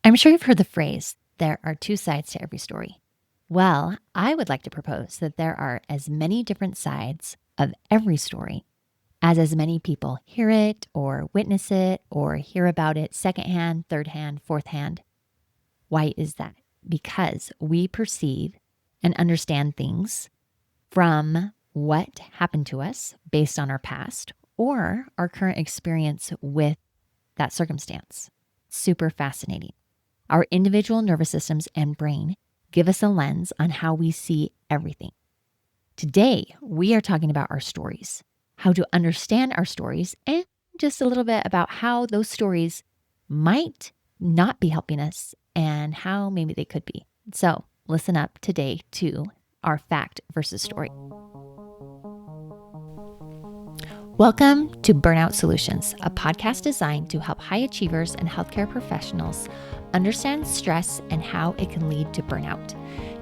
I'm sure you've heard the phrase, there are two sides to every story. Well, I would like to propose that there are as many different sides of every story as many people hear it or witness it or hear about it secondhand, third hand, fourth hand. Why is that? Because we perceive and understand things from what happened to us based on our past or our current experience with that circumstance. Super fascinating. Our individual nervous systems and brain give us a lens on how we see everything. Today, we are talking about our stories, how to understand our stories, and just a little bit about how those stories might not be helping us and how maybe they could be. So listen up today to our fact versus story. Welcome to Burnout Solutions, a podcast designed to help high achievers and healthcare professionals understand stress and how it can lead to burnout.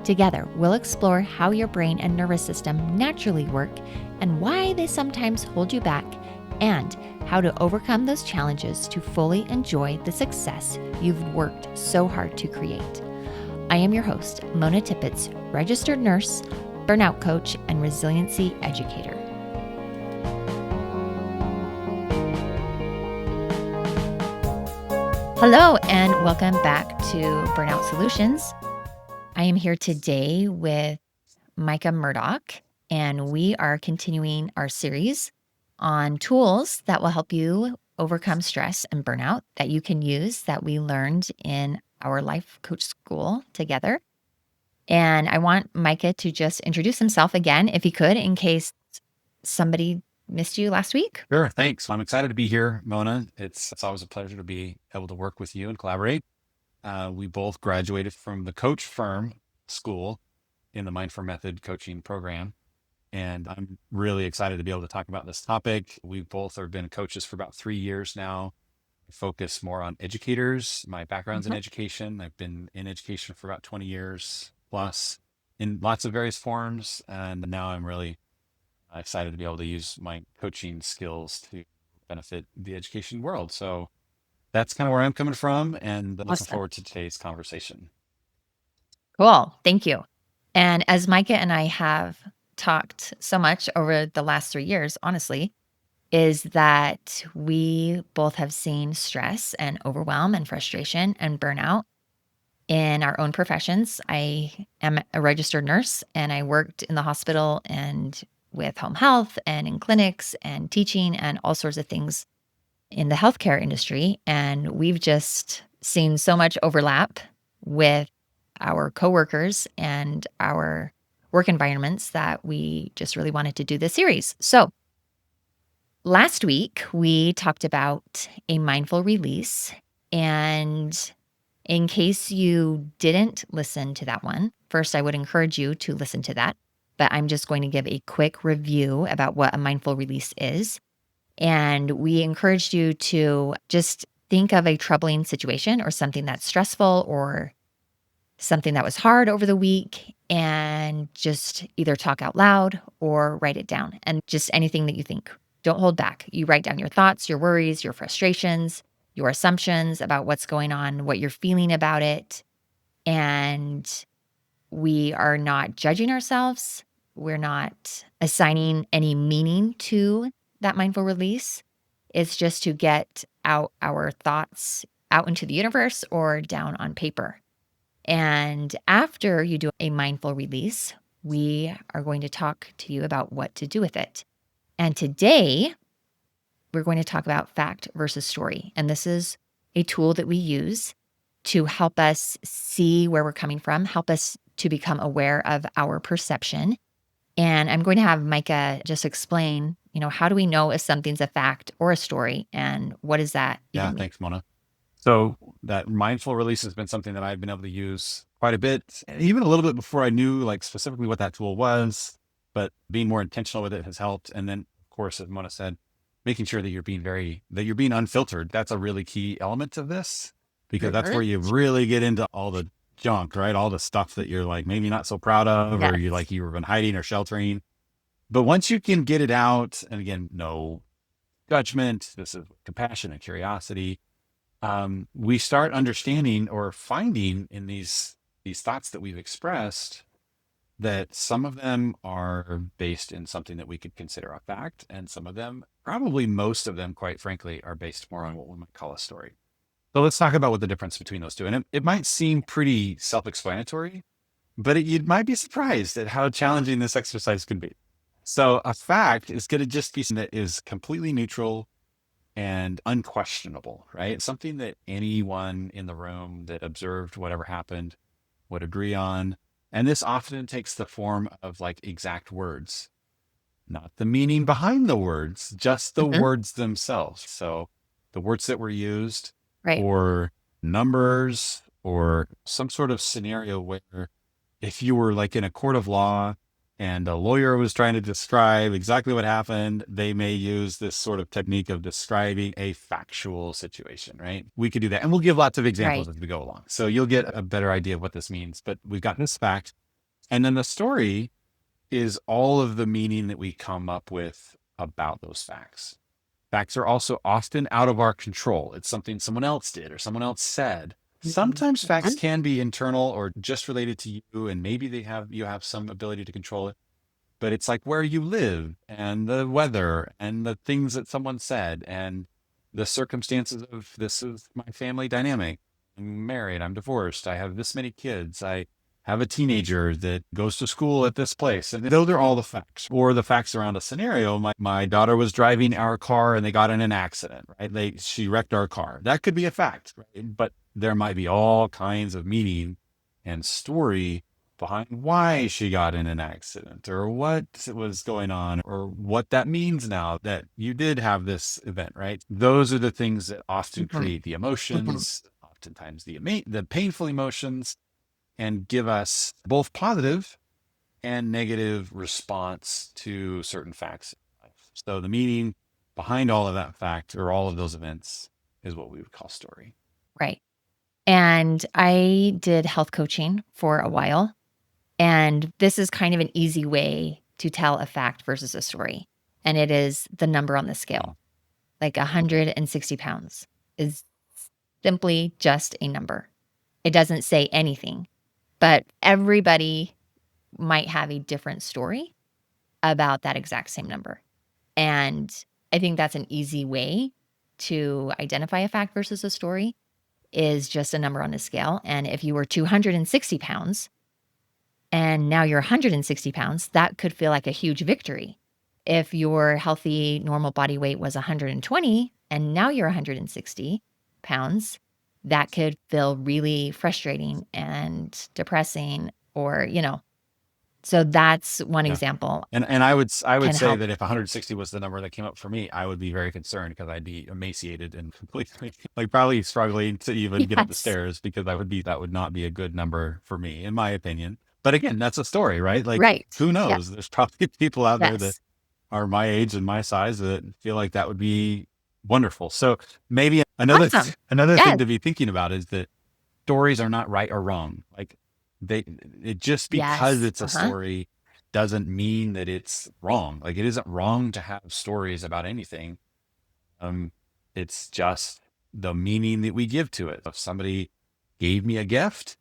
Together, we'll explore how your brain and nervous system naturally work and why they sometimes hold you back, and how to overcome those challenges to fully enjoy the success you've worked so hard to create. I am your host, Mona Tippett, registered nurse, burnout coach, and resiliency educator. Hello, and welcome back to Burnout Solutions. I am here today with Micah Murdoch, and we are continuing our series on tools that will help you overcome stress and burnout that you can use that we learned in our life coach school together. And I want Micah to just introduce himself again, if he could, in case somebody missed you last week. Sure, thanks. I'm excited to be here, Mona. It's always a pleasure to be able to work with you and collaborate. We both graduated from the Coach Firm School in the Mindful Method coaching program. And I'm really excited to be able to talk about this topic. We both have been coaches for about 3 years now. I focus more on educators. My background's in education. I've been in education for about 20 years plus in lots of various forms. And now I'm really excited to be able to use my coaching skills to benefit the education world. So that's kind of where I'm coming from, and looking forward to today's conversation. Cool. Thank you. And as Micah and I have talked so much over the last 3 years, honestly, is that we both have seen stress and overwhelm and frustration and burnout in our own professions. I am a registered nurse, and I worked in the hospital and with home health and in clinics and teaching and all sorts of things in the healthcare industry. And we've just seen so much overlap with our coworkers and our work environments that we just really wanted to do this series. So last week, we talked about a mindful release. And in case you didn't listen to that one, first, I would encourage you to listen to that. But I'm just going to give a quick review about what a mindful release is. And we encouraged you to just think of a troubling situation or something that's stressful or something that was hard over the week, and just either talk out loud or write it down, and just anything that you think. Don't hold back. You write down your thoughts, your worries, your frustrations, your assumptions about what's going on, what you're feeling about it. And we are not judging ourselves. We're not assigning any meaning to that mindful release. It's just to get out our thoughts out into the universe or down on paper. And after you do a mindful release, we are going to talk to you about what to do with it. And today, we're going to talk about fact versus story. And this is a tool that we use to help us see where we're coming from, help us to become aware of our perception. And I'm going to have Micah just explain, how do we know if something's a fact or a story, and what does that even mean? Thanks, Mona. So that mindful release has been something that I've been able to use quite a bit, and even a little bit before I knew specifically what that tool was, but being more intentional with it has helped. And then, of course, as Mona said, making sure that you're being unfiltered. That's a really key element of this, because that's where you really get into all the junk, right? All the stuff that you're maybe not so proud of, or you've been hiding or sheltering. But once you can get it out, and again, no judgment, this is compassion and curiosity, we start understanding or finding in these thoughts that we've expressed that some of them are based in something that we could consider a fact, and some of them, probably most of them, quite frankly, are based more on what we might call a story. So let's talk about what the difference between those two. And it might seem pretty self-explanatory, but you might be surprised at how challenging this exercise can be. So a fact is going to just be something that is completely neutral and unquestionable, right? Something that anyone in the room that observed whatever happened would agree on. And this often takes the form of like exact words, not the meaning behind the words, just the Mhm. words themselves. So the words that were used, Right. or numbers, or some sort of scenario where if you were like in a court of law and a lawyer was trying to describe exactly what happened, they may use this sort of technique of describing a factual situation, right? We could do that. And we'll give lots of examples Right. as we go along. So you'll get a better idea of what this means. But we've got this fact. And then the story is all of the meaning that we come up with about those facts. Facts are also often out of our control. It's something someone else did or someone else said. Mhm. Sometimes facts And can be internal or just related to you, and maybe you have some ability to control it. But it's like where you live and the weather and the things that someone said and the circumstances of this is my family dynamic. I'm married, I'm divorced, I have this many kids, I have a teenager that goes to school at this place. And those are all the facts, or the facts around a scenario. My daughter was driving our car and they got in an accident, right? She wrecked our car. That could be a fact, right? But there might be all kinds of meaning and story behind why she got in an accident or what was going on or what that means now that you did have this event, right? Those are the things that often Mhm. create the Mhm. emotions, oftentimes the painful emotions, and give us both positive and negative response to certain facts in life. So the meaning behind all of that fact or all of those events is what we would call story. Right. And I did health coaching for a while, and this is kind of an easy way to tell a fact versus a story, and it is the number on the Mm. scale. Like 160 pounds is simply just a number. It doesn't say anything, but everybody might have a different story about that exact same number. And I think that's an easy way to identify a fact versus a story is just a number on a scale. And if you were 260 pounds and now you're 160 pounds, that could feel like a huge victory. If your healthy, normal body weight was 120 and now you're 160 pounds, that could feel really frustrating and depressing, or, so that's one Yeah. example And I would can say help. that if 160 was the number that came up for me, I would be very concerned because I'd be emaciated and completely like probably struggling to even get up the Yes. stairs because that would not be a good number for me, in my opinion. But again, that's a story, right? Like Right. who Yeah. knows? There's probably people out there that Yes. are my age and my size that feel like that would be wonderful. So maybe Awesome. another thing Yes. to be thinking about is that stories are not right or wrong. Like they it just because Yes. it's a Uh-huh. story doesn't mean that it's wrong. Like it isn't wrong to have stories about anything. Um, it's just the meaning that we give to it. If somebody gave me a gift,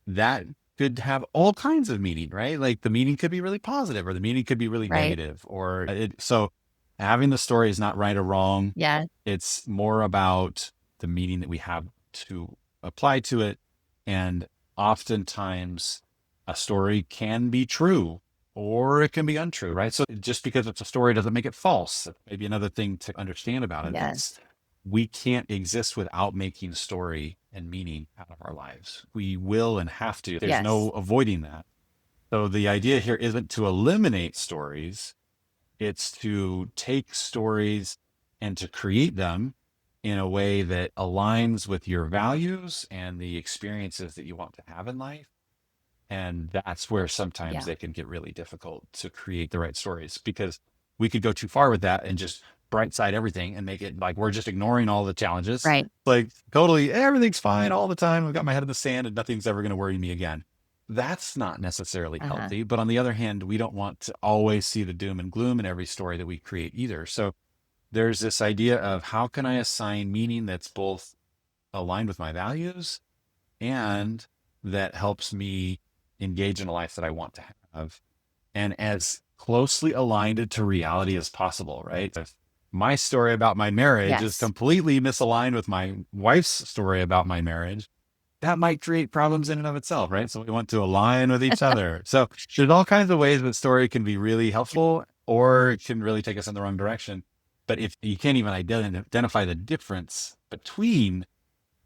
that could have all kinds of meaning, right? Like the meaning could be really positive or the meaning could be really Right. negative or so having the story is not right or wrong. Yeah. It's more about the meaning that we have to apply to it. And oftentimes a story can be true or it can be untrue, right? So just because it's a story doesn't make it false. Maybe another thing to understand about it. Yes. We can't exist without making story and meaning out of our lives. We will and have to. There's no Yes. avoiding that. So the idea here isn't to eliminate stories, it's to take stories and to create them in a way that aligns with your values and the experiences that you want to have in life. And that's where sometimes Yeah. they can get really difficult to create the right stories because we could go too far with that and just bright side everything and make it like we're just ignoring all the challenges. Right. Like totally everything's fine all the time. I've got my head in the sand and nothing's ever going to worry me again. That's not necessarily Uh-huh. healthy. But on the other hand, we don't want to always see the doom and gloom in every story that we create either. So there's this idea of how can I assign meaning that's both aligned with my values and that helps me engage in a life that I want to have and as closely aligned to reality as possible, right? If my story about my marriage is Yes. completely misaligned with my wife's story about my marriage, that might create problems in and of itself, right? So we want to align with each other. So there's all kinds of ways that story can be really helpful or it can really take us in the wrong direction. But if you can't even identify the difference between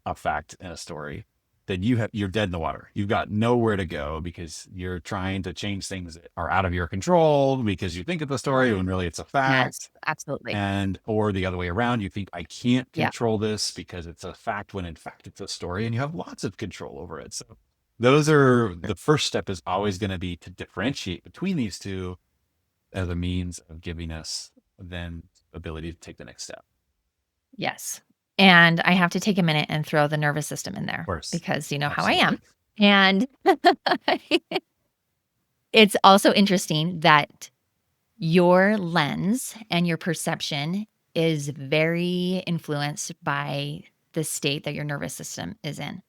a fact and a story, then you're dead in the water. You've got nowhere to go because you're trying to change things that are out of your control because you think it's a story when really it's a Yes, fact. absolutely. And or the other way around, you think I can't Yeah. control this because it's a fact when in fact it's a story and you have lots of control over it. So those are the first step is always going to be to differentiate between these two as a means of giving us then ability to take the next step. Yes. And I have to take a minute and throw the nervous system in Of there course. because you know how I am. Absolutely. And it's also interesting that your lens and your perception is very influenced by the state that your nervous system is in.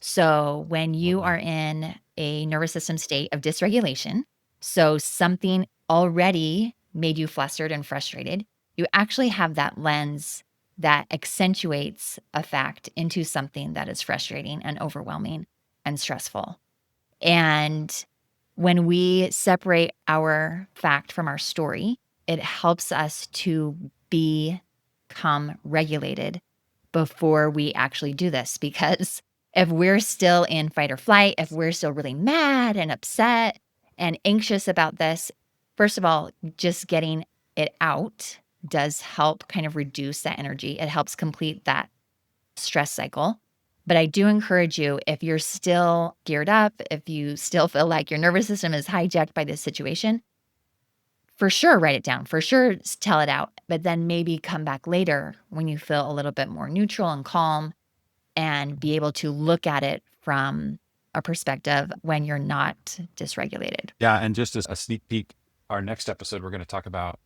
So, when you Absolutely. are in a nervous system state of dysregulation, so something already made you flustered and frustrated, you actually have that lens that accentuates a fact into something that is frustrating and overwhelming and stressful. And when we separate our fact from our story, it helps us to become regulated before we actually do this. Because if we're still in fight or flight, if we're still really mad and upset and anxious about this, first of all, just getting it out does help kind of reduce that energy. It helps complete that stress cycle. But I do encourage you, if you're still geared up, if you still feel like your nervous system is hijacked by this situation, for sure, write it down. For sure, tell it out. But then maybe come back later when you feel a little bit more neutral and calm and be able to look at it from a perspective when you're not dysregulated. Yeah. And just as a sneak peek, our next episode, we're going to talk about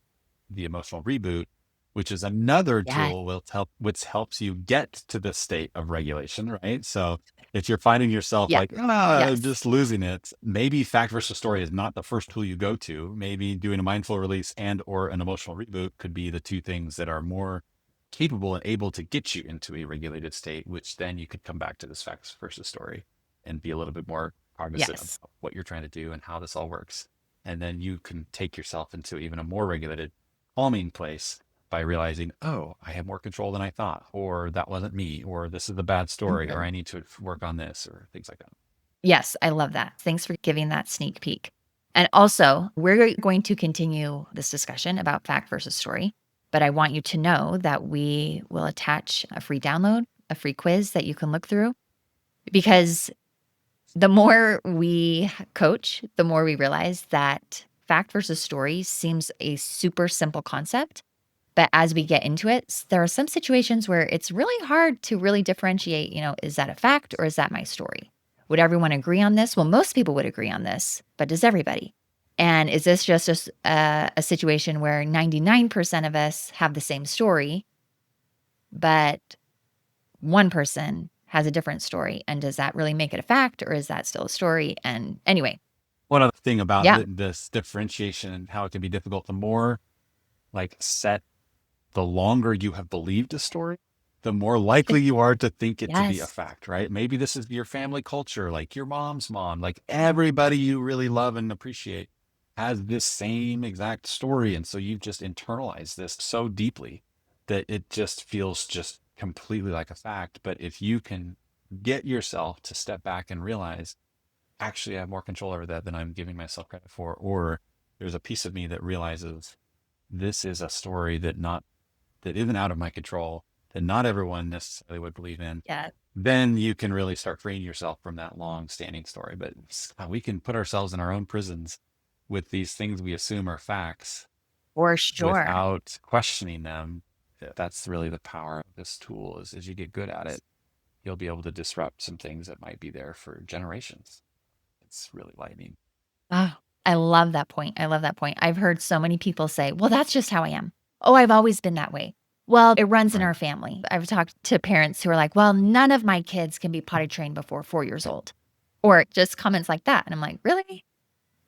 the emotional reboot, which is another Yes. tool which helps you get to the state of regulation, right? So if you're finding yourself Yeah. like, Yes. just losing it, maybe fact versus story is not the first tool you go to. Maybe doing a mindful release and or an emotional reboot could be the two things that are more capable and able to get you into a regulated state, which then you could come back to this fact versus story and be a little bit more cognizant of Yes. what you're trying to do and how this all works. And then you can take yourself into even a more regulated calming place by realizing, oh, I have more control than I thought, or that wasn't me, or this is a bad story, or Mhm. I need to work on this, or things like that. Yes, I love that. Thanks for giving that sneak peek. And also, we're going to continue this discussion about fact versus story, but I want you to know that we will attach a free download, a free quiz that you can look through because the more we coach, the more we realize that fact versus story seems a super simple concept. But as we get into it, there are some situations where it's really hard to really differentiate, is that a fact or is that my story? Would everyone agree on this? Well, most people would agree on this, but does everybody? And is this just a situation where 99% of us have the same story, but one person has a different story? And does that really make it a fact or is that still a story? And anyway, One other thing about yeah, this differentiation and how it can be difficult, the more like set, the longer you have believed a story, the more likely you are to think it to be a yes, fact, right? Maybe this is your family culture, like your mom's mom, like everybody you really love and appreciate has this same exact story. And so you've just internalized this so deeply that it just feels just completely like a fact. But if you can get yourself to step back and realize, actually, I have more control over that than I'm giving myself credit for, or there's a piece of me that realizes this is a story that isn't out of my control, that not everyone necessarily would believe in, yeah, then you can really start freeing yourself from that long standing story. But we can put ourselves in our own prisons with these things we assume are facts for sure. without questioning them. That's really the power of this tool is as you get good at it, you'll be able to disrupt some things that might be there for generations. It's really lightning. Oh, I love that point. I love that point. I've heard so many people say, well, that's just how I am. Oh, I've always been that way. Well, it runs in Right. our family. I've talked to parents who are like, "Well, none of my kids can be potty trained before 4 years old." Or just comments like that, and I'm like, "Really?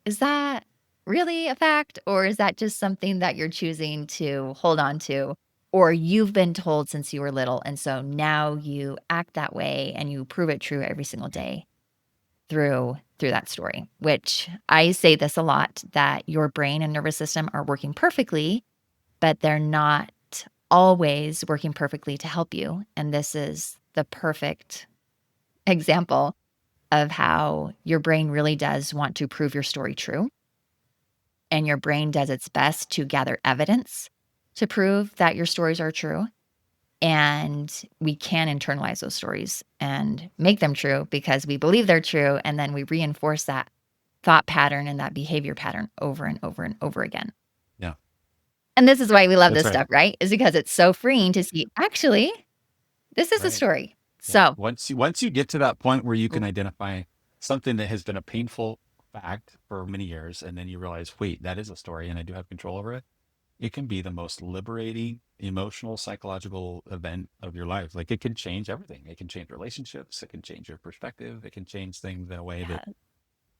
Is that really a fact, or is that just something that you're choosing to hold on to, or you've been told since you were little, and so now you act that way and you prove it true every single day through that story?" Which I say this a lot, that your brain and nervous system are working perfectly, but they're not always working perfectly to help you, and this is the perfect example of how your brain really does want to prove your story true, and your brain does its best to gather evidence to prove that your stories are true. And we can internalize those stories and make them true because we believe they're true. And then we reinforce that thought pattern and that behavior pattern over and over and over again. Yeah. And this is why we love That's this right. stuff, right? Is because it's so freeing to see, actually, this is a Right. story. Yeah. So, Once you get to that point where you can l- identify something that has been a painful fact for many years, and then you realize, wait, that is a story and I do have control over it, it can be the most liberating emotional, psychological event of your life. Like it can change everything. It can change relationships, it can change your perspective, it can change things in a way that yeah.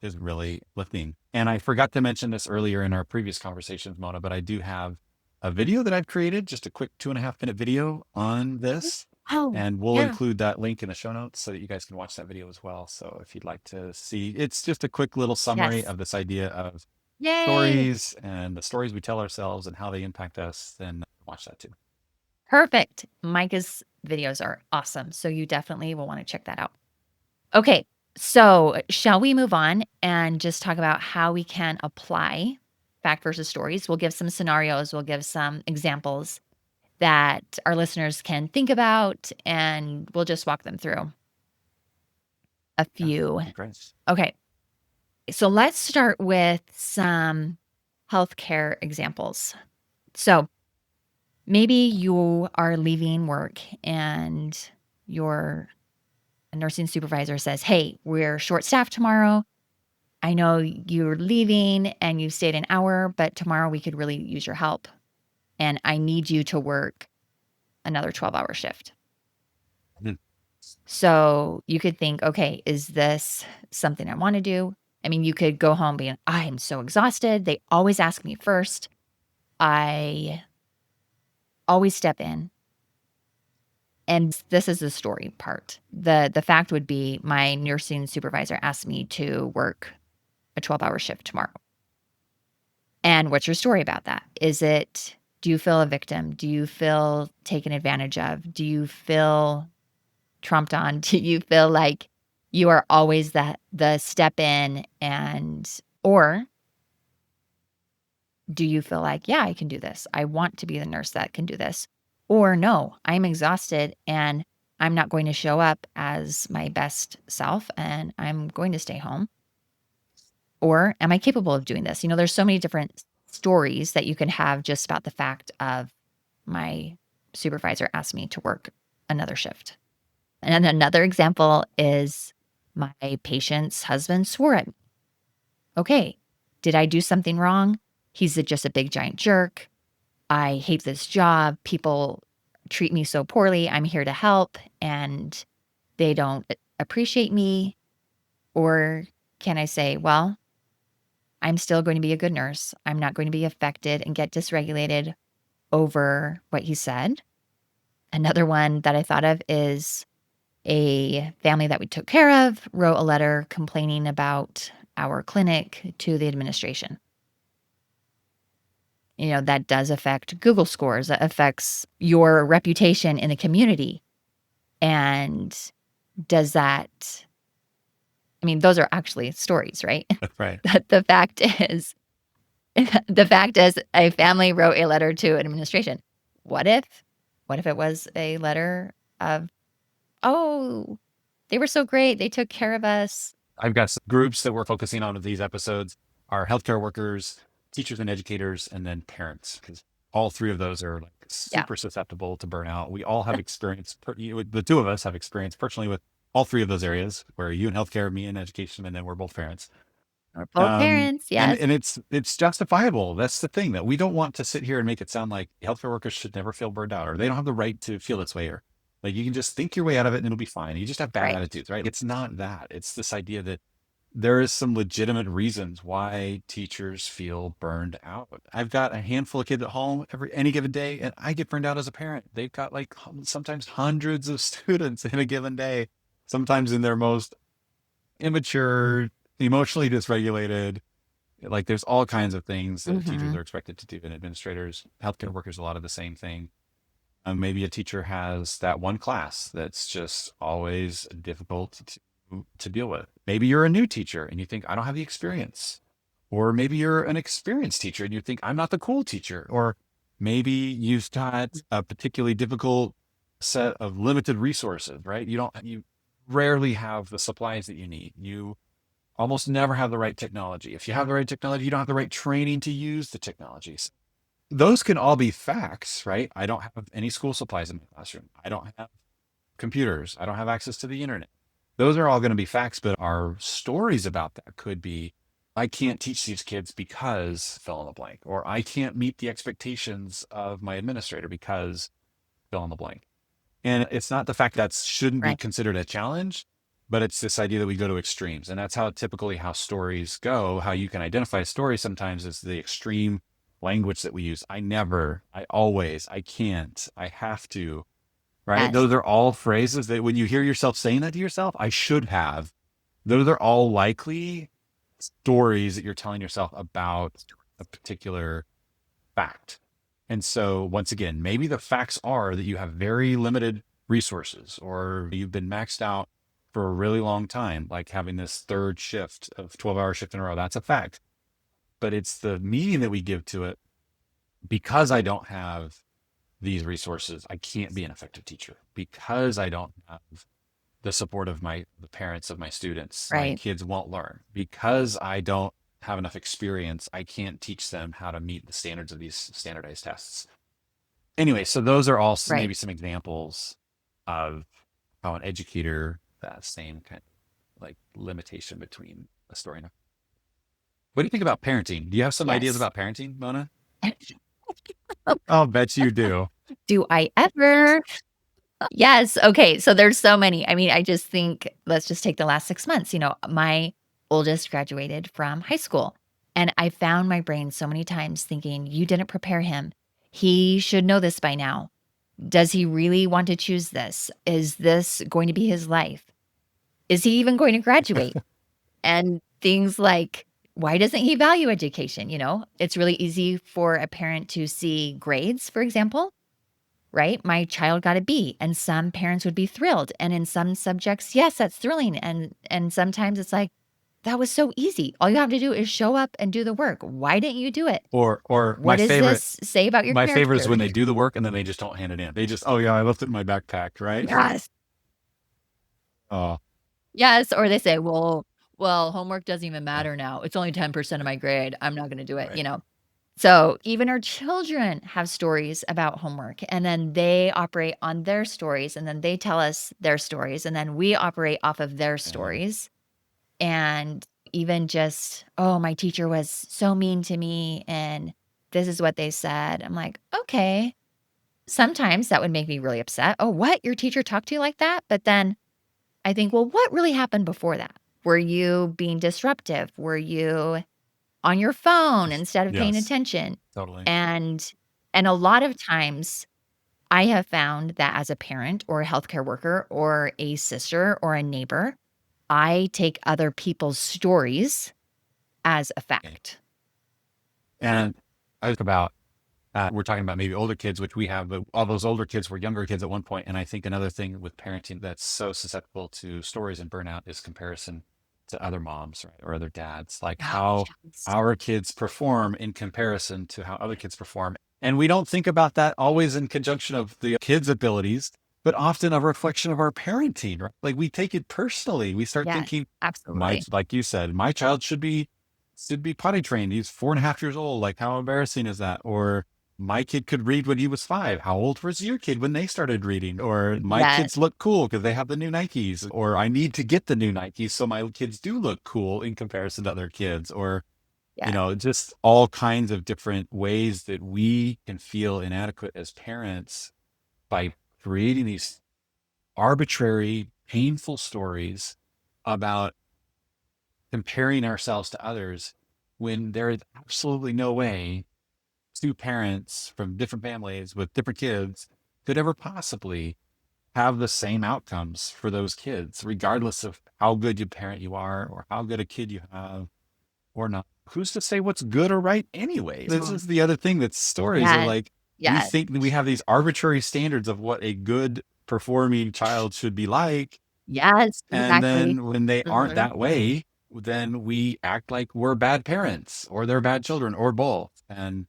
is really lifting. And I forgot to mention this earlier in our previous conversations, Mona, but I do have a video that I've created, just a quick 2.5 minute video on this. Oh, And we'll yeah. include that link in the show notes so that you guys can watch that video as well. So if you'd like to see, it's just a quick little summary Yes. of this idea of Yay. stories and the stories we tell ourselves and how they impact us, then watch that too. Perfect. Micah's videos are awesome. So you definitely will want to check that out. Okay. So shall we move on and just talk about how we can apply fact versus stories? We'll give some scenarios, we'll give some examples that our listeners can think about, and we'll just walk them through a Yeah, few. that'd be great. Okay. So let's start with some healthcare examples. So maybe you are leaving work and your nursing supervisor says, "Hey, we're short staffed tomorrow. I know you're leaving and you stayed an hour, but tomorrow we could really use your help. And I need you to work another 12-hour shift." Mhm. So you could think, okay, is this something I want to do? I mean, you could go home being, I'm so exhausted. They always ask me first. I always step in. And this is the story part. The fact would be my nursing supervisor asked me to work a 12-hour shift tomorrow. And what's your story about that? Do you feel a victim? Do you feel taken advantage of? Do you feel trumped on? Do you feel like you are always the step in, or do you feel like, yeah, I can do this. I want to be the nurse that can do this. Or no, I'm exhausted and I'm not going to show up as my best self and I'm going to stay home. Or am I capable of doing this? There's so many different stories that you can have just about the fact of my supervisor asked me to work another shift. And another example is my patient's husband swore at me. Okay, did I do something wrong? He's just a big giant jerk. I hate this job. People treat me so poorly. I'm here to help and they don't appreciate me. Or can I say, well, I'm still going to be a good nurse. I'm not going to be affected and get dysregulated over what he said. Another one that I thought of is a family that we took care of wrote a letter complaining about our clinic to the administration. That does affect Google scores, that affects your reputation in the community. And does that, I mean, those are actually stories, right? That's right. The fact is, the fact is, a family wrote a letter to administration. What if, what if it was a letter of, oh, they were so great. They took care of us. I've got some groups that we're focusing on with these episodes are healthcare workers, teachers and educators, and then parents, because all three of those are like Yeah. super susceptible to burnout. We all have experience, the two of us have experience personally with all three of those areas, where you in healthcare, me in education, and then we're both parents. Or both parents, And yes. it's justifiable. That's the thing, that we don't want to sit here and make it sound like healthcare workers should never feel burned out, or they don't have the right to feel this way, or like you can just think your way out of it and it'll be fine. You just have bad Right. attitudes, right? It's not that. It's this idea that there is some legitimate reasons why teachers feel burned out. I've got a handful of kids at home every any given day, and I get burned out as a parent. They've got like sometimes hundreds of students in a given day, sometimes in their most immature, emotionally dysregulated. Like there's all kinds of things that teachers Mhm. are expected to do, and administrators, healthcare workers, a lot of the same thing. Maybe a teacher has that one class that's just always difficult to deal with. Maybe you're a new teacher and you think, I don't have the experience. Or maybe you're an experienced teacher and you think, I'm not the cool teacher. Or maybe you've got a particularly difficult set of limited resources, right? You rarely have the supplies that you need. You almost never have the right technology. If you have the right technology, you don't have the right training to use the technologies. Those can all be facts, right? I don't have any school supplies in my classroom. I don't have computers. I don't have access to the internet. Those are all going to be facts, but our stories about that could be, I can't teach these kids because fill in the blank, or I can't meet the expectations of my administrator because fill in the blank. And it's not the fact that shouldn't be Right. considered a challenge, but it's this idea that we go to extremes. And that's how typically how stories go. How you can identify a story sometimes is the extreme language that we use. I never, I always, I can't, I have to, right? Yes. Those are all phrases that when you hear yourself saying that to yourself, I should have, those are all likely stories that you're telling yourself about a particular fact. And so, once again, maybe the facts are that you have very limited resources or you've been maxed out for a really long time, like having this third shift of 12-hour shift in a row. That's a fact. But it's the meaning that we give to it. Because I don't have these resources, I can't be an effective teacher. Because I don't have the support of the parents of my students, my Right. kids won't learn. Because I don't have enough experience, I can't teach them how to meet the standards of these standardized tests. Anyway, so those are all Right. maybe some examples of how an educator, that same kind of like limitation between a story and a. What do you think about parenting? Do you have some ideas Yes. about parenting, Mona? I'll bet you do. Do I ever? Yes, okay, so there's so many. I mean, I just think let's just take the last 6 months, my oldest graduated from high school, and I found my brain so many times thinking, "You didn't prepare him. He should know this by now. Does he really want to choose this? Is this going to be his life? Is he even going to graduate?" And things like, "Why doesn't he value education?" It's really easy for a parent to see grades, for example, right? My child got a B, and some parents would be thrilled, and in some subjects, yes, that's thrilling, and sometimes it's like, "That was so easy. All you have to do is show up and do the work. Why didn't you do it? Or What does this say about your my favorite is character?" when they do the work and then they just don't hand it in. They just, oh yeah, I left it in my backpack, right? Yes. Oh, Yes, or they say, "Well, homework doesn't even matter now. It's only 10% of my grade. I'm not gonna do it," right. So, even our children have stories about homework, and then they operate on their stories, and then they tell us their stories, and then we operate off of their Yeah. stories. And even just, "Oh, my teacher was so mean to me, and this is what they said." I'm like, "Okay." Sometimes that would make me really upset. "Oh, what? Your teacher talked to you like that?" But then I think, "Well, what really happened before that? Were you being disruptive? Were you on your phone instead of paying Yes, attention?" totally. And and a lot of times, I have found that as a parent or a healthcare worker or a sister or a neighbor, I take other people's stories as a fact. And I was about, we're talking about maybe older kids, which we have, but all those older kids were younger kids at one point. And I think another thing with parenting that's so susceptible to stories and burnout is comparison to other moms, right, or other dads, like Oh, how yes. our kids perform in comparison to how other kids perform. And we don't think about that always in conjunction of the kids' abilities, but often a reflection of our parenting, right? Like we take it personally. We start Yes, thinking, absolutely. like you said, my child should be potty trained. He's 4.5 years old. Like, how embarrassing is that? Or my kid could read when he was 5. How old was your kid when they started reading? Or my Yes. kids look cool because they have the new Nikes. Or I need to get the new Nikes so my kids do look cool in comparison to other kids. Or, Yeah. just all kinds of different ways that we can feel inadequate as parents by creating these arbitrary, painful stories about comparing ourselves to others when there is absolutely no way two parents from different families with different kids could ever possibly have the same outcomes for those kids, regardless of how good you parent you are or how good a kid you have or not. Who's to say what's good or right anyway? This Mm. is the other thing that stories are Yes. like, we Yes. think that we have these arbitrary standards of what a good performing child should be like. Yes, And exactly. then when they aren't Mhm. that way, then we act like we're bad parents or they're bad children or both. And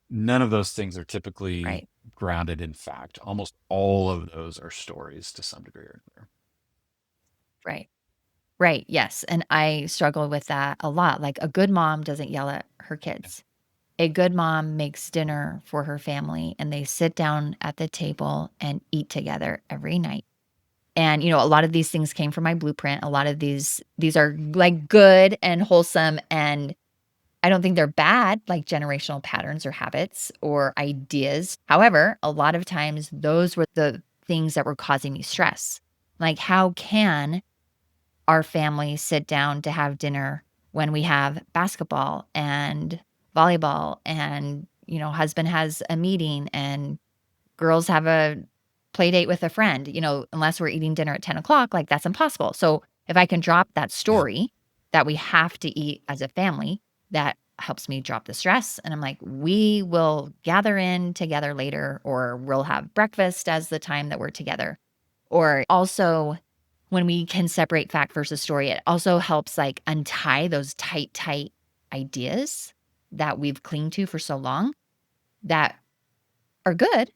none of those things are typically Right. grounded in fact. Almost all of those are stories to some degree or another. Right. Right, yes, and I struggle with that a lot. Like, a good mom doesn't yell at her Yeah. kids. A good mom makes dinner for her family, and they sit down at the table and eat together every night. And, a lot of these things came from my blueprint. A lot of these are, like, good and wholesome, and I don't think they're bad, like generational patterns or habits or ideas. However, a lot of times those were the things that were causing me stress. Like, how can our family sit down to have dinner when we have basketball and volleyball and, husband has a meeting and girls have a play date with a friend, unless we're eating dinner at 10 o'clock, like that's impossible. So if I can drop that Yeah. story that we have to eat as a family, that helps me drop the stress. And I'm like, we will gather in together later, or we'll have breakfast as the time that we're together. Or also, when we can separate fact versus story, it also helps like untie those tight ideas that we've clinged to for so long that are good,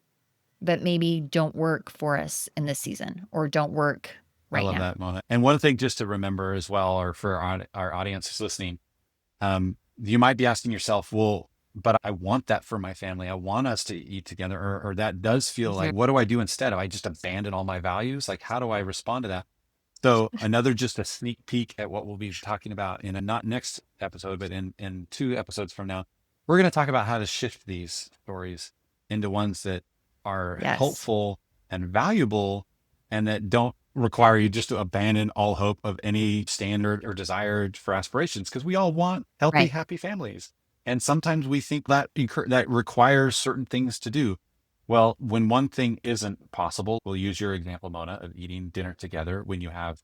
but maybe don't work for us in this season or don't work I right love now. that, Mona. And one thing just to remember as well, or for our audience who's listening, you might be asking yourself, well, but I want that for my family. I want us to eat together, or that does feel Mhm. like, what do I do instead? Do I just abandon all my values? Like, how do I respond to that? So another just a sneak peek at what we'll be talking about in a not next episode, but in 2 episodes from now, we're going to talk about how to shift these stories into ones that are Yes. helpful and valuable and that don't require you just to abandon all hope of any standard or desired for aspirations because we all want healthy, Right. happy families. And sometimes we think that that requires certain things to do. Well, when one thing isn't possible, we'll use your example, Mona, of eating dinner together when you have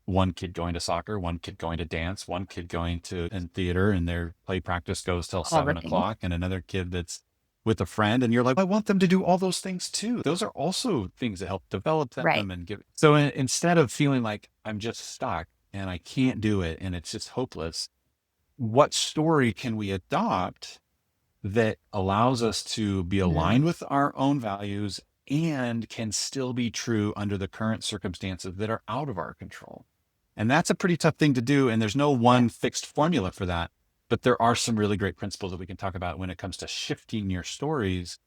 one kid going to soccer, one kid going to dance, one kid going to in theater and their play practice goes till All the seven things. o'clock, and another kid that's with a friend, and you're like, I want them to do all those things too. Those are also things that help develop Right. them and give. So instead of feeling like I'm just stuck and I can't do it and it's just hopeless, what story can we adopt that allows us to be Mhm. aligned with our own values and can still be true under the current circumstances that are out of our control. And that's a pretty tough thing to do. And there's no Yeah. one fixed formula for that. But there are some really great principles that we can talk about when it comes to shifting your stories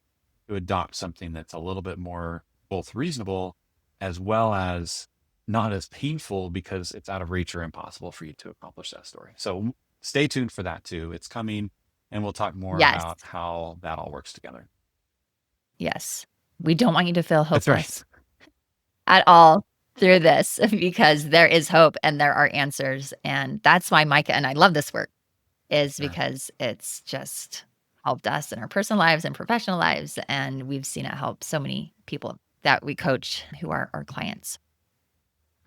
to adopt something that's a little bit more both reasonable as well as not as painful because it's out of reach or impossible for you to accomplish that story. So stay tuned for that too. It's coming and we'll talk more Yes. about how that all works together. Yes. We don't want you to feel That's right. hopeless at all through this because there is hope and there are answers. And that's why Micah and I love this work, is Sure. because it's just helped us in our personal lives and professional lives. And we've seen it help so many people that we coach who are our clients.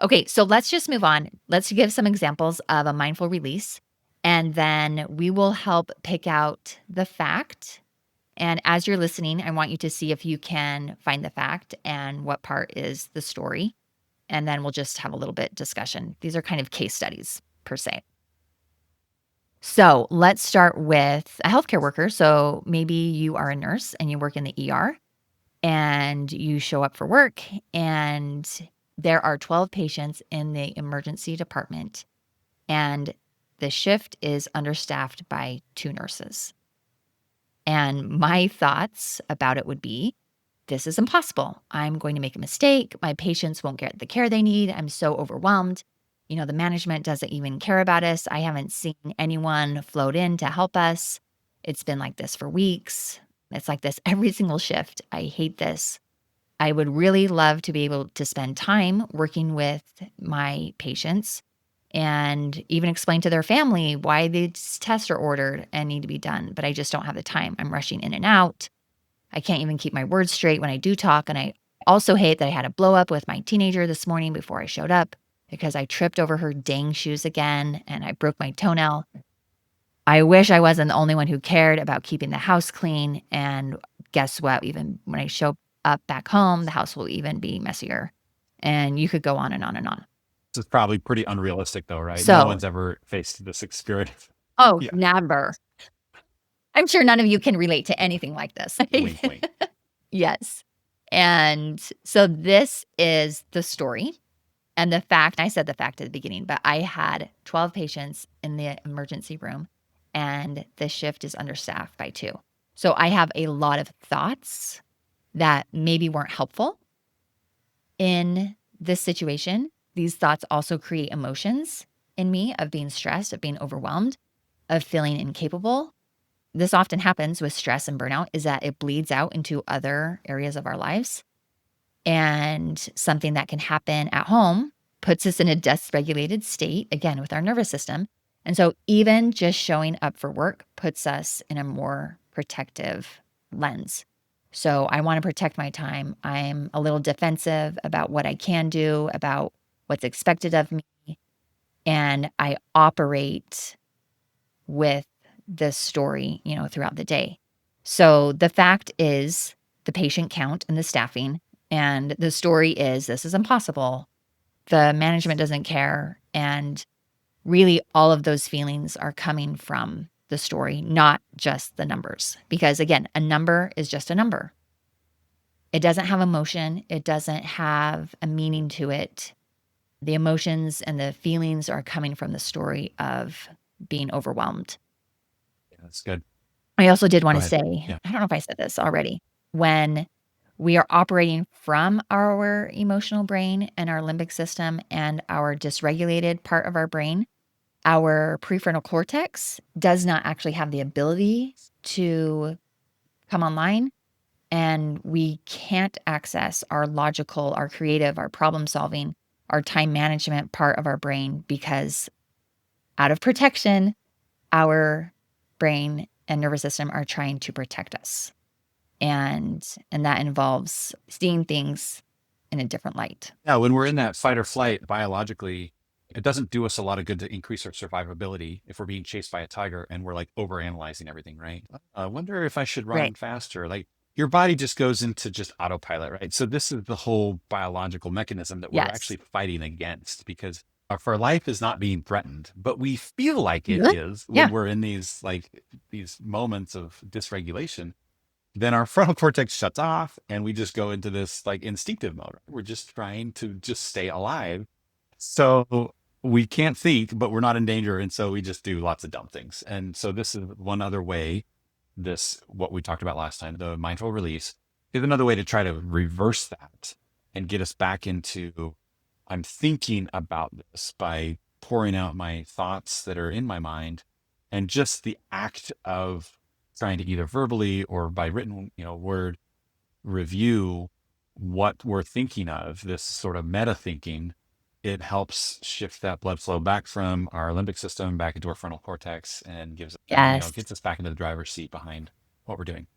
Okay, so let's just move on. Let's give some examples of a mindful release, and then we will help pick out the fact. And as you're listening, I want you to see if you can find the fact and what part is the story. And then we'll just have a little bit discussion. These are kind of case studies per se. So let's start with a healthcare worker. So maybe you are a nurse and you work in the ER and you show up for work, and there are 12 patients in the emergency department, and the shift is understaffed by 2 nurses. And my thoughts about it would be, this is impossible. I'm going to make a mistake. My patients won't get the care they need. I'm so overwhelmed. The management doesn't even care about us. I haven't seen anyone float in to help us. It's been like this for weeks. It's like this every single shift. I hate this. I would really love to be able to spend time working with my patients and even explain to their family why these tests are ordered and need to be done. But I just don't have the time. I'm rushing in and out. I can't even keep my words straight when I do talk. And I also hate that I had a blow up with my teenager this morning before I showed up because I tripped over her dang shoes again and I broke my toenail. I wish I wasn't the only one who cared about keeping the house clean. And guess what? Even when I show up back home, the house will even be messier. And you could go on and on and on. This is probably pretty unrealistic though, right? No So, one's ever faced this experience. oh, Yeah. never. I'm sure none of you can relate to anything like this. Wink, wink. Yes. And so this is the story. And I said the fact at the beginning, but I had 12 patients in the emergency room and the shift is understaffed by 2. So I have a lot of thoughts that maybe weren't helpful in this situation. These thoughts also create emotions in me of being stressed, of being overwhelmed, of feeling incapable. This often happens with stress and burnout is that it bleeds out into other areas of our lives. And something that can happen at home puts us in a dysregulated state, again, with our nervous system. And so even just showing up for work puts us in a more protective lens. So I want to protect my time. I'm a little defensive about what I can do, about what's expected of me. And I operate with this story, throughout the day. So the fact is the patient count and the staffing, and the story is this is impossible. The management doesn't care. And really, all of those feelings are coming from the story, not just the numbers. Because again, a number is just a number. It doesn't have emotion, it doesn't have a meaning to it. The emotions and the feelings are coming from the story of being overwhelmed. Yeah, that's good. I also did Go wanna ahead. say, Yeah. I don't know if I said this already, when we are operating from our emotional brain and our limbic system and our dysregulated part of our brain, our prefrontal cortex does not actually have the ability to come online, and we can't access our logical, our creative, our problem solving, our time management part of our brain because out of protection, our brain and nervous system are trying to protect us. And that involves seeing things in a different light. Yeah, when we're in that fight or flight biologically, it doesn't do us a lot of good to increase our survivability if we're being chased by a tiger and we're like overanalyzing everything, right? I wonder if I should Right. run faster. Like your body just goes into just autopilot, right? So this is the whole biological mechanism that we're Yes. actually fighting against because if our life is not being threatened, but we feel like it Good. is when Yeah. we're in these moments of dysregulation, then our frontal cortex shuts off and we just go into this like instinctive mode. We're just trying to just stay alive. So we can't think, but we're not in danger. And so we just do lots of dumb things. And so this is one other way, what we talked about last time, the mindful release, is another way to try to reverse that and get us back into, I'm thinking about this by pouring out my thoughts that are in my mind and just the act of trying to either verbally or by written, word review what we're thinking of, this sort of meta thinking. It helps shift that blood flow back from our limbic system back into our frontal cortex and Yes. gets us back into the driver's seat behind what we're doing.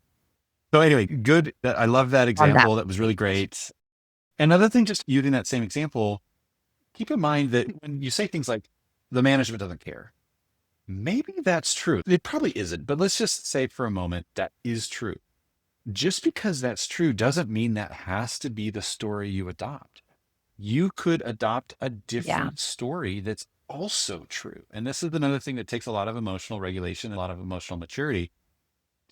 So anyway, good. I love that Love that. example. That was really great. Another thing, just using that same example, keep in mind that when you say things like the management doesn't care, maybe that's true. It probably isn't, but let's just say for a moment that is true. Just because that's true doesn't mean that has to be the story you adopt. You could adopt a Yeah. different story that's also true. And this is another thing that takes a lot of emotional regulation, a lot of emotional maturity.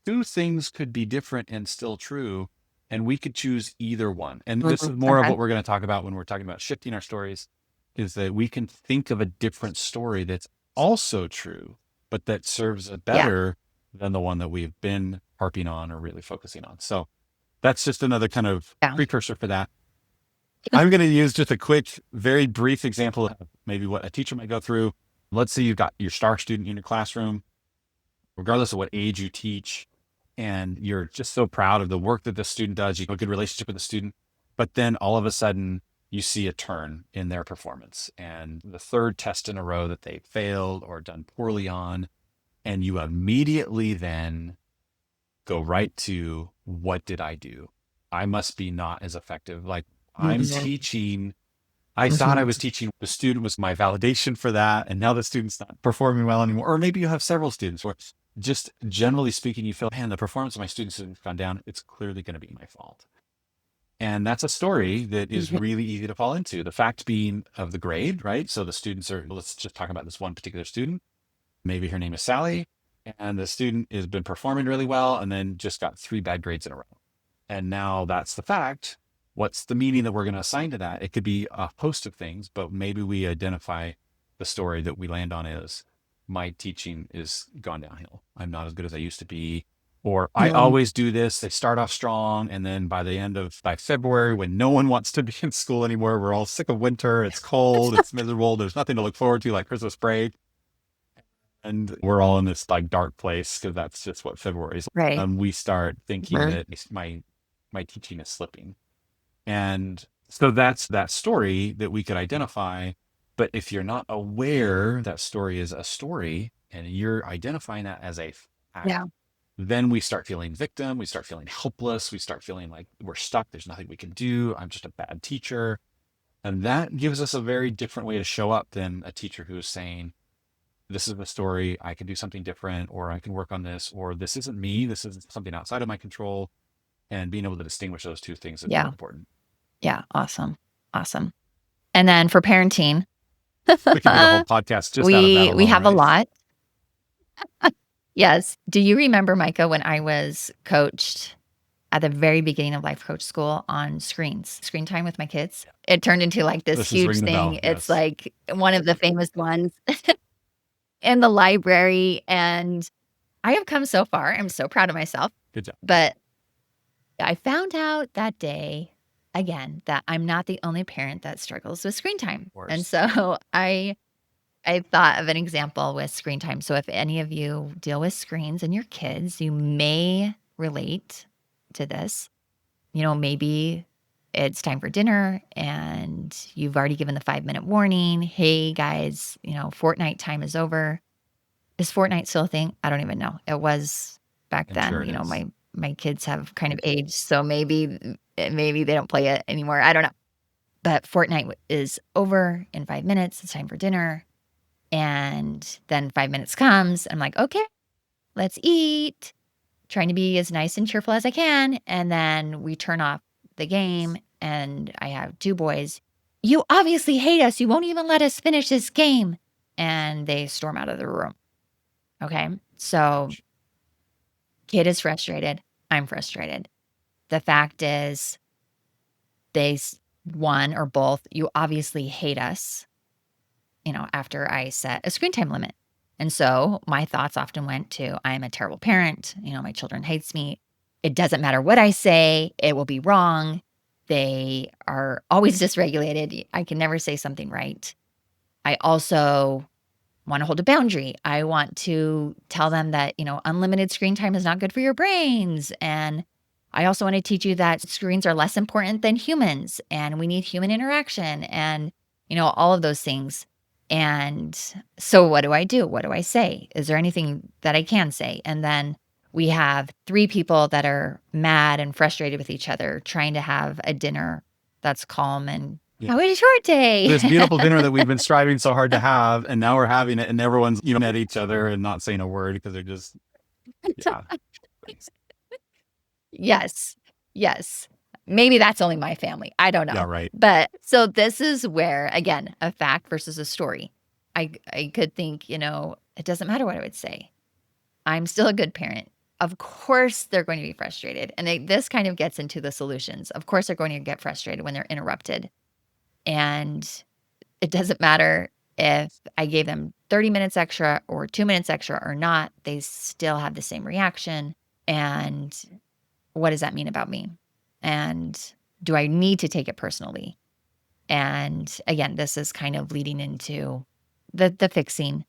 Two things could be different and still true, and we could choose either one. And this is more of Okay. what we're going to talk about when we're talking about shifting our stories, is that we can think of a different story that's also true, but that serves us Yeah. better than the one that we've been harping on or really focusing on. So that's just another kind of Yeah. precursor for that. I'm going to use just a quick, very brief example of maybe what a teacher might go through. Let's say you've got your star student in your classroom, regardless of what age you teach, and you're just so proud of the work that the student does. You have a good relationship with the student, but then all of a sudden you see a turn in their performance, and the third test in a row that they failed or done poorly on, and you immediately then go right to, what did I do? I must be not as effective. Like, I'm Mhm. teaching, I thought I Mhm. was teaching, the student was my validation for that. And now the student's not performing well anymore. Or maybe you have several students where, just generally speaking, you feel, man, the performance of my students has gone down. It's clearly going to be my fault. And that's a story that is Mhm. really easy to fall into. The fact being of the grade, right? So the students are, let's just talk about this one particular student. Maybe her name is Sally, and the student has been performing really well and then just got 3 bad grades in a row. And now that's the fact. What's the meaning that we're going to assign to that? It could be a host of things, but maybe we identify the story that we land on is, my teaching is gone downhill. I'm not as good as I used to be. Or I Mhm. always do this. They start off strong. And then by February, when no one wants to be in school anymore, we're all sick of winter. It's cold. It's miserable. There's nothing to look forward to like Christmas break. And we're all in this like dark place because that's just what February is. Right. We start thinking Mhm. that my teaching is slipping. And so that's that story that we could identify. But if you're not aware that story is a story and you're identifying that as a fact, Yeah. then we start feeling victim. We start feeling helpless. We start feeling like we're stuck. There's nothing we can do. I'm just a bad teacher. And that gives us a very different way to show up than a teacher who is saying, this is a story. I can do something different, or I can work on this, or this isn't me. This is something outside of my control. And being able to distinguish those two things is really Yeah. important. Yeah. Awesome. Awesome. And then for parenting, We could get a whole podcast just out of that we alone, have a right? lot. Yes. Do you remember, Micah, when I was coached at the very beginning of life coach school on screen time with my kids? It turned into like this This is huge ringing a thing. bell. It's Yes. like one of the famous ones in the library. And I have come so far. I'm so proud of myself. Good job. But I found out that day again that I'm not the only parent that struggles with screen time. Of And course. so I thought of an example with screen time. So if any of you deal with screens and your kids, you may relate to this. Maybe it's time for dinner and you've already given the 5-minute warning. Hey guys, Fortnite time is over. Is Fortnite still a thing? I don't even know. It was back I'm then. sure it is. My kids have kind of aged, so maybe they don't play it anymore. I don't know. But Fortnite is over in 5 minutes. It's time for dinner. And then 5 minutes comes. I'm like, "Okay, let's eat." Trying to be as nice and cheerful as I can, and then we turn off the game, and I have 2 boys. "You obviously hate us. You won't even let us finish this game." And they storm out of the room. Okay? So, Ouch. kid is frustrated. I'm frustrated. The fact is they s one or both, "You obviously hate us." After I set a screen time limit. And so my thoughts often went to, I am a terrible parent. My children hates me. It doesn't matter what I say, it will be wrong. They are always dysregulated. I can never say something right. I also want to hold a boundary. I want to tell them that, unlimited screen time is not good for your brains. And I also want to teach you that screens are less important than humans and we need human interaction and, all of those things. And so what do I do? What do I say? Is there anything that I can say? And then we have 3 people that are mad and frustrated with each other trying to have a dinner that's calm and Yeah. how was your day? This beautiful dinner that we've been striving so hard to have, and now we're having it, and everyone's at each other and not saying a word because they're just, yeah. Yes. Yes. Maybe that's only my family. I don't Yeah, know. right. But so this is where, again, a fact versus a story. I could think, it doesn't matter what I would say. I'm still a good parent. Of course, they're going to be frustrated. And this kind of gets into the solutions. Of course, they're going to get frustrated when they're interrupted. And it doesn't matter if I gave them 30 minutes extra or 2 minutes extra or not, they still have the same reaction. And what does that mean about me? And do I need to take it personally? And again, this is kind of leading into the fixing,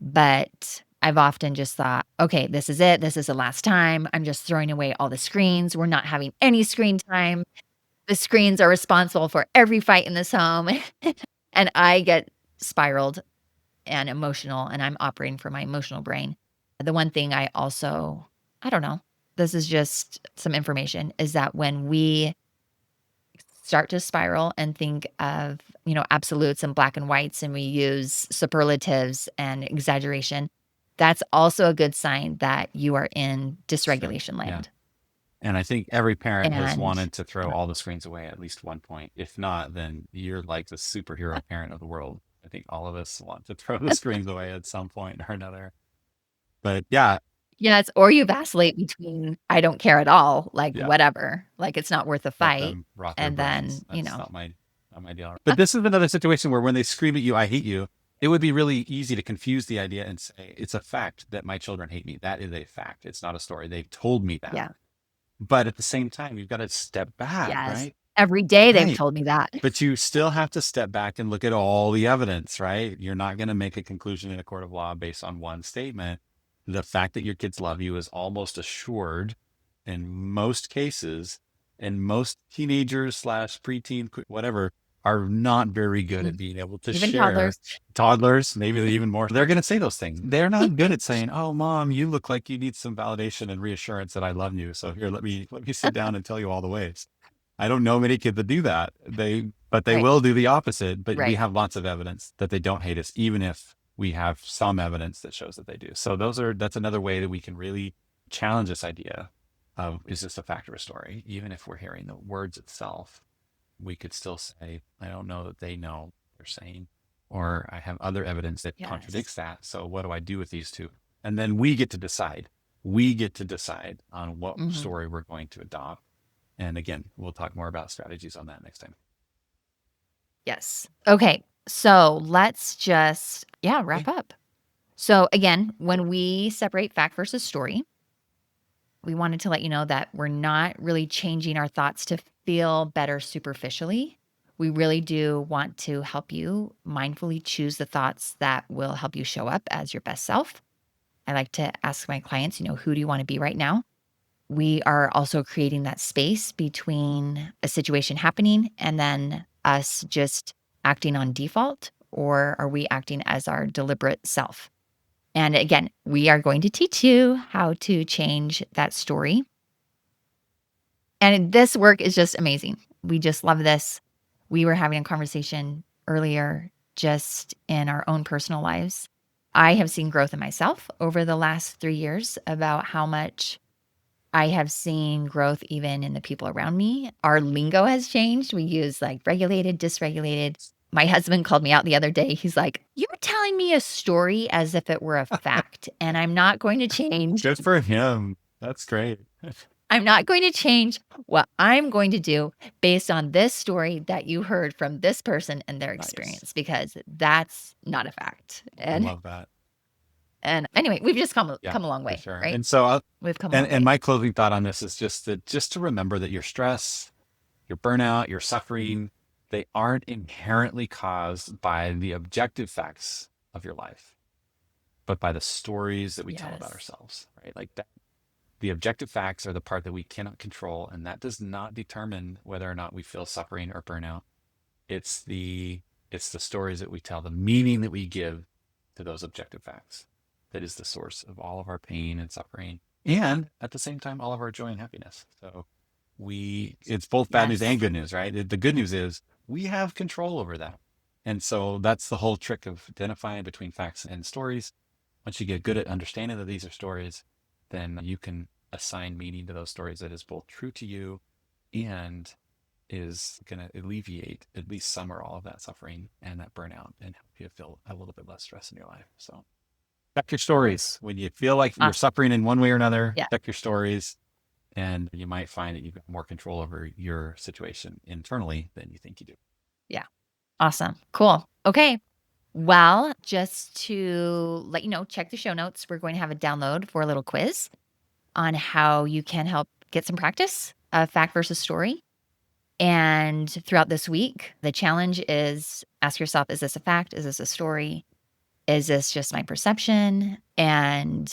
but I've often just thought, okay, this is it. This is the last time. I'm just throwing away all the screens. We're not having any screen time. The screens are responsible for every fight in this home. And I get spiraled and emotional, and I'm operating from my emotional brain. The one thing I don't know, this is just some information, is that when we start to spiral and think of, absolutes and black and whites, and we use superlatives and exaggeration, that's also a good sign that you are in Sure. dysregulation Yeah. land. And I think every parent has And wanted to throw all the screens away at least one point. If not, then you're like the superhero parent of the world. I think all of us want to throw the screens away at some point or another. But yeah, yes, or you vacillate between I don't care at all, like yeah, whatever, like it's not worth a let fight, them rot their and then, brains. That's not my deal. But this is another situation where when they scream at you, I hate you, it would be really easy to confuse the idea and say, it's a fact that my children hate me. That is a fact. It's not a story. They've told me that. yeah, But at the same time, you've got to step back, yes. right? Every day they've Right. told me that. But you still have to step back and look at all the evidence, right? You're not going to make a conclusion in a court of law based on one statement. The fact that your kids love you is almost assured in most cases, and most teenagers slash preteen, whatever, are not very good at Mm, being able to even share. toddlers. Toddlers, maybe even more. They're going to say those things. They're not good at saying, "Oh, mom, you look like you need some validation and reassurance that I love you. So here, let me sit down and tell you all the ways." I don't know many kids that do that. But they Right, will do the opposite. But we right. have lots of evidence that they don't hate us, even if we have some evidence that shows that they do. So that's another way that we can really challenge this idea of, is this a fact or a story? Even if we're hearing the words itself, we could still say, I don't know that they know what they're saying, or I have other evidence that Yes. contradicts that. So what do I do with these two? And then we get to decide. We get to decide on what Mhm. story we're going to adopt. And again, we'll talk more about strategies on that next time. Yes. Okay, so let's just, yeah, Okay. wrap up. So again, when we separate fact versus story, we wanted to let you know that we're not really changing our thoughts to feel better superficially. We really do want to help you mindfully choose the thoughts that will help you show up as your best self. I like to ask my clients, who do you want to be right now? We are also creating that space between a situation happening and then us just acting on default, or are we acting as our deliberate self? And again, we are going to teach you how to change that story. And this work is just amazing. We just love this. We were having a conversation earlier just in our own personal lives. I have seen growth in myself over the last 3 years about how much I have seen growth even in the people around me. Our lingo has changed. We use like regulated, dysregulated. My husband called me out the other day. He's like, "You're telling me a story as if it were a fact, and I'm not going to change. Good for him. That's great. I'm not going to change what I'm going to do based on this story that you heard from this person and their Nice. experience, because that's not a fact." I And love that. anyway, we've just come Yeah, come a long for way, sure. right? And so, We've come a and long way. my closing thought on this is just to remember that your stress, your burnout, your suffering, they aren't inherently caused by the objective facts of your life, but by the stories that we tell about Yes. ourselves, right? Like that, the objective facts are the part that we cannot control, and that does not determine whether or not we feel suffering or burnout. It's the stories that we tell, the meaning that we give to those objective facts, that is the source of all of our pain and suffering, and at the same time all of our joy and happiness. So it's both bad news and Yes. good news, right? The good news is we have control over that. And so that's the whole trick of identifying between facts and stories. Once you get good at understanding that these are stories, then you can assign meaning to those stories that is both true to you and is going to alleviate at least some or all of that suffering and that burnout and help you feel a little bit less stress in your life. So check your stories. When you feel like you're Awesome. suffering in one way or another, Yeah. check your stories, and you might find that you've got more control over your situation internally than you think you do. Yeah. Awesome. Cool. Okay. Well, just to let you know, check the show notes. We're going to have a download for a little quiz. on how you can help get some practice of fact versus story. And throughout this week, the challenge is ask yourself, is this a fact? Is this a story? Is this just my perception? And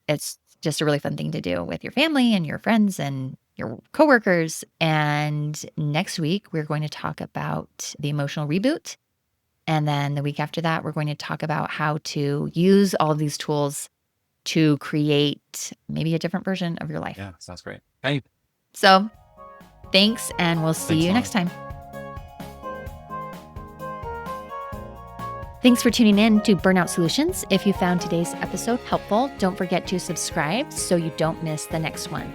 it's just a really fun thing to do with your family and your friends and your coworkers. And next week, we're going to talk about the emotional reboot. And then the week after that, we're going to talk about how to use all of these tools to create maybe a different version of your life. Yeah, sounds great. Hey, So thanks, and we'll see thanks, you Mona. next time. Thanks for tuning in to Burnout Solutions. If you found today's episode helpful, don't forget to subscribe so you don't miss the next one.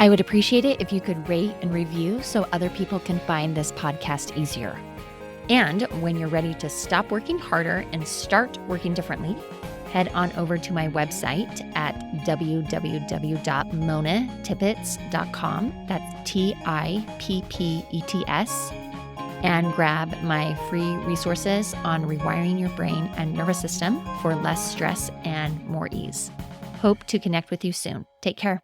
I would appreciate it if you could rate and review so other people can find this podcast easier. And when you're ready to stop working harder and start working differently, head on over to my website at www.monatippets.com. That's TIPPETS. And grab my free resources on rewiring your brain and nervous system for less stress and more ease. Hope to connect with you soon. Take care.